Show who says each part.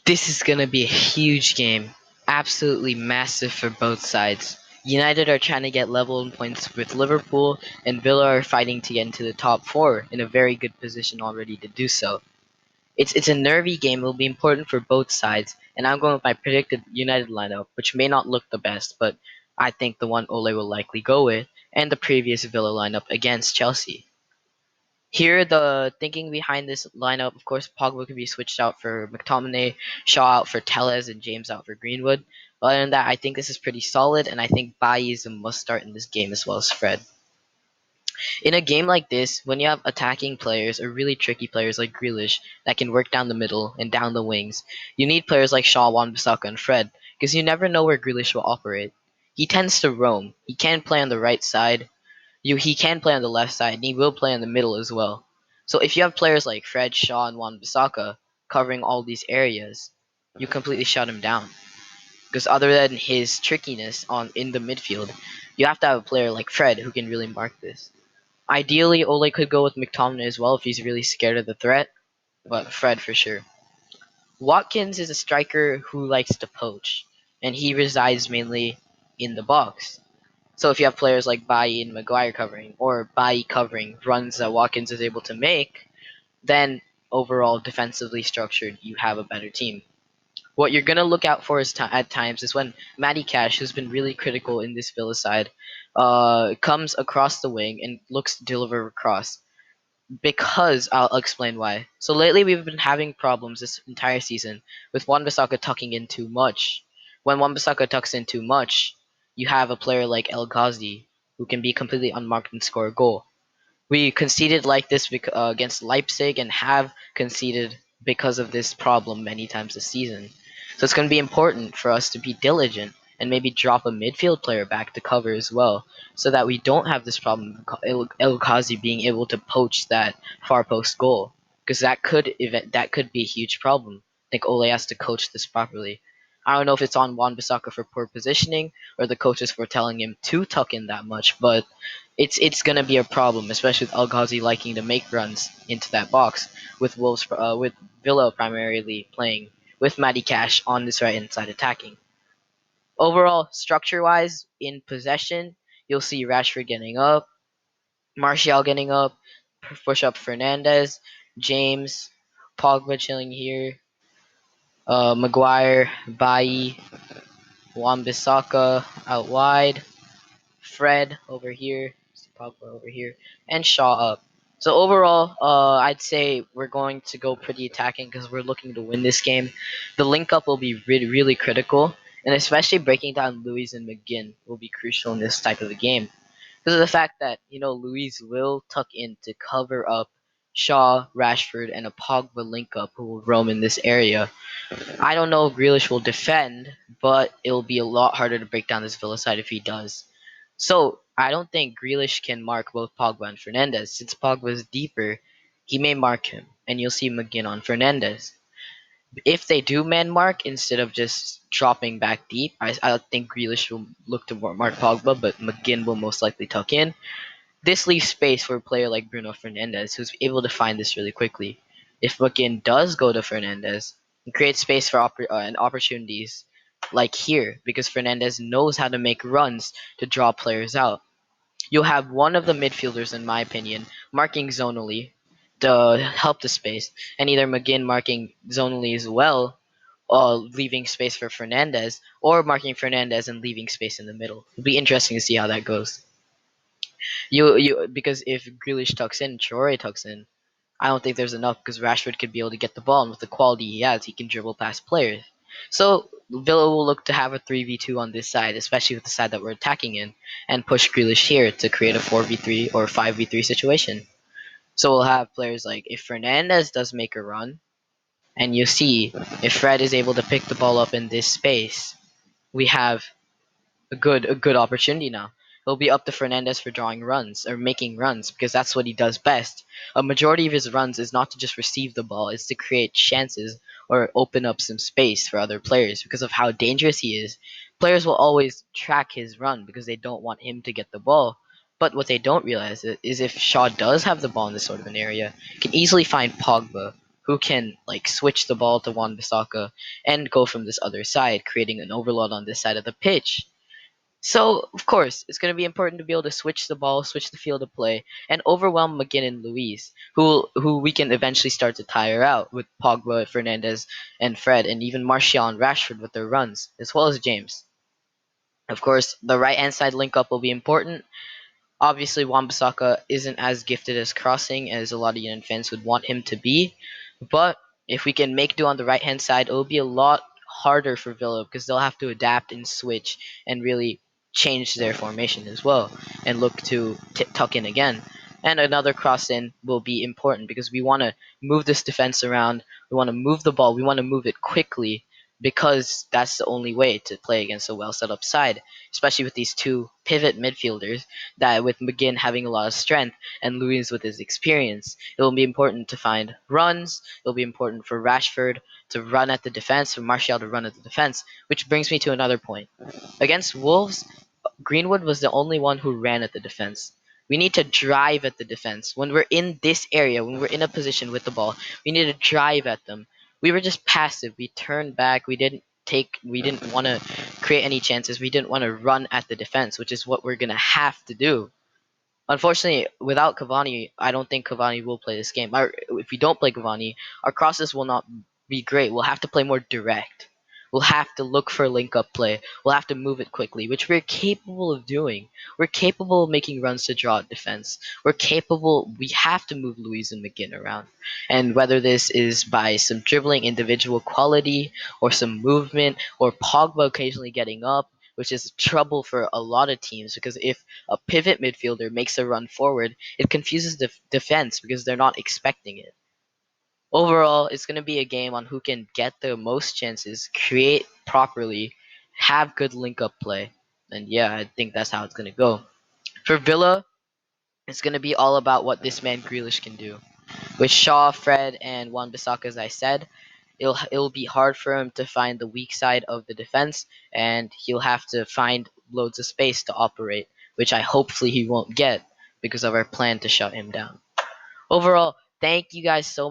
Speaker 1: This is gonna be a huge game. Absolutely massive for both sides. United are trying to get level in points with Liverpool, and Villa are fighting to get into the top four in a very good position already to do so. It's a nervy game. It will be important for both sides, and I'm going with my predicted United lineup, which may not look the best, but I think the one Ole will likely go with, and the previous Villa lineup against Chelsea. Here, the thinking behind this lineup, of course, Pogba could be switched out for McTominay, Shaw out for Tellez, and James out for Greenwood. Other than that, I think this is pretty solid, and I think Bailly is a must start in this game as well as Fred. In a game like this, when you have attacking players or really tricky players like Grealish that can work down the middle and down the wings, you need players like Shaw, Wan-Bissaka, and Fred, because you never know where Grealish will operate. He tends to roam. He can play on the right side, he can play on the left side, and he will play on the middle as well. So if you have players like Fred, Shaw, and Wan-Bissaka covering all these areas, you completely shut him down. Because other than his trickiness on in the midfield, you have to have a player like Fred who can really mark this. Ideally, Ole could go with McTominay as well if he's really scared of the threat, but Fred for sure. Watkins is a striker who likes to poach, and he resides mainly in the box. So if you have players like Bailly and Maguire covering, or Bailly covering runs that Watkins is able to make, then overall defensively structured, you have a better team. What you're gonna look out for at times is when Matty Cash, who's been really critical in this Villa side, comes across the wing and looks to deliver across. Because I'll explain why. So lately we've been having problems this entire season with Wan-Bissaka tucking in too much. When Wan-Bissaka tucks in too much, you have a player like El Ghazi who can be completely unmarked and score a goal. We conceded like this against Leipzig and have conceded because of this problem many times this season. So it's going to be important for us to be diligent and maybe drop a midfield player back to cover as well, so that we don't have this problem of El Ghazi being able to poach that far post goal, because that could be a huge problem. I think Ole has to coach this properly. I don't know if it's on Wan-Bissaka for poor positioning or the coaches for telling him to tuck in that much, but it's gonna be a problem, especially with El Ghazi liking to make runs into that box, with with Villa primarily playing with Matty Cash on this right hand side attacking. Overall, structure wise, in possession, you'll see Rashford getting up, Martial getting up, push up Fernandez, James, Pogba chilling here, Maguire, Bailly, Wan-Bissaka out wide, Fred over here, Pogba over here, and Shaw up. So overall, I'd say we're going to go pretty attacking because we're looking to win this game. The link up will be really, really critical, and especially breaking down Luis and McGinn will be crucial in this type of a game because of the fact that Luis will tuck in to cover up Shaw, Rashford, and a Pogba link up who will roam in this area. I don't know if Grealish will defend, but it'll be a lot harder to break down this Villa side if he does. So I don't think Grealish can mark both Pogba and Fernandez. Since Pogba is deeper, he may mark him, and you'll see McGinn on Fernandez. If they do man mark instead of just dropping back deep, I think Grealish will look to mark Pogba, but McGinn will most likely tuck in. This leaves space for a player like Bruno Fernandez, who's able to find this really quickly. If McGinn does go to Fernandez, it creates space for and opportunities like here, because Fernandez knows how to make runs to draw players out. You'll have one of the midfielders, in my opinion, marking zonally to help the space, and either McGinn marking zonally as well, leaving space for Fernandez, or marking Fernandez and leaving space in the middle. It'll be interesting to see how that goes. Because if Grealish tucks in, Traore tucks in, I don't think there's enough because Rashford could be able to get the ball, and with the quality he has, he can dribble past players. So Villa will look to have a 3v2 on this side, especially with the side that we're attacking in, and push Grealish here to create a 4v3 or 5v3 situation. So we'll have players like if Fernandez does make a run, and you see if Fred is able to pick the ball up in this space, we have a good opportunity now. It'll be up to Fernandez for drawing runs or making runs because that's what he does best. A majority of his runs is not to just receive the ball, it's to create chances or open up some space for other players because of how dangerous he is. Players will always track his run because they don't want him to get the ball. But what they don't realize is if Shaw does have the ball in this sort of an area, he can easily find Pogba, who can like switch the ball to Wan Bissaka and go from this other side, creating an overload on this side of the pitch. So, of course, it's going to be important to be able to switch the ball, switch the field of play, and overwhelm McGinn and Luis, who we can eventually start to tire out with Pogba, Fernandez, and Fred, and even Martial and Rashford with their runs, as well as James. Of course, the right hand side link up will be important. Obviously, Wan-Bissaka isn't as gifted as crossing as a lot of United fans would want him to be, but if we can make do on the right hand side, it'll be a lot harder for Villa because they'll have to adapt and switch and really change their formation as well and look to tuck in again. And another cross in will be important because we want to move this defense around. We want to move the ball. We want to move it quickly because that's the only way to play against a well set up side, especially with these two pivot midfielders that with McGinn having a lot of strength and Luis with his experience, it will be important to find runs. It'll be important for Rashford to run at the defense, for Martial to run at the defense, which brings me to another point. Against Wolves, Greenwood was the only one who ran at the defense. We need to drive at the defense. When we're in this area, when we're in a position with the ball, we need to drive at them. We were just passive. We turned back. We didn't want to create any chances. We didn't want to run at the defense, which is what we're going to have to do. Unfortunately, without Cavani, I don't think Cavani will play this game. If we don't play Cavani, our crosses will not be great. We'll have to play more direct. We'll have to look for link up play. We'll have to move it quickly, which we're capable of doing. We're capable of making runs to draw out defense. We have to move Luis and McGinn around. And whether this is by some dribbling individual quality or some movement or Pogba occasionally getting up, which is trouble for a lot of teams because if a pivot midfielder makes a run forward, it confuses the defense because they're not expecting it. Overall, it's going to be a game on who can get the most chances, create properly, have good link up play. And yeah, I think that's how it's going to go. For Villa, it's going to be all about what this man Grealish can do. With Shaw, Fred, and Wan-Bissaka, as I said, it'll be hard for him to find the weak side of the defense, and he'll have to find loads of space to operate, which I hopefully he won't get because of our plan to shut him down. Overall, thank you guys so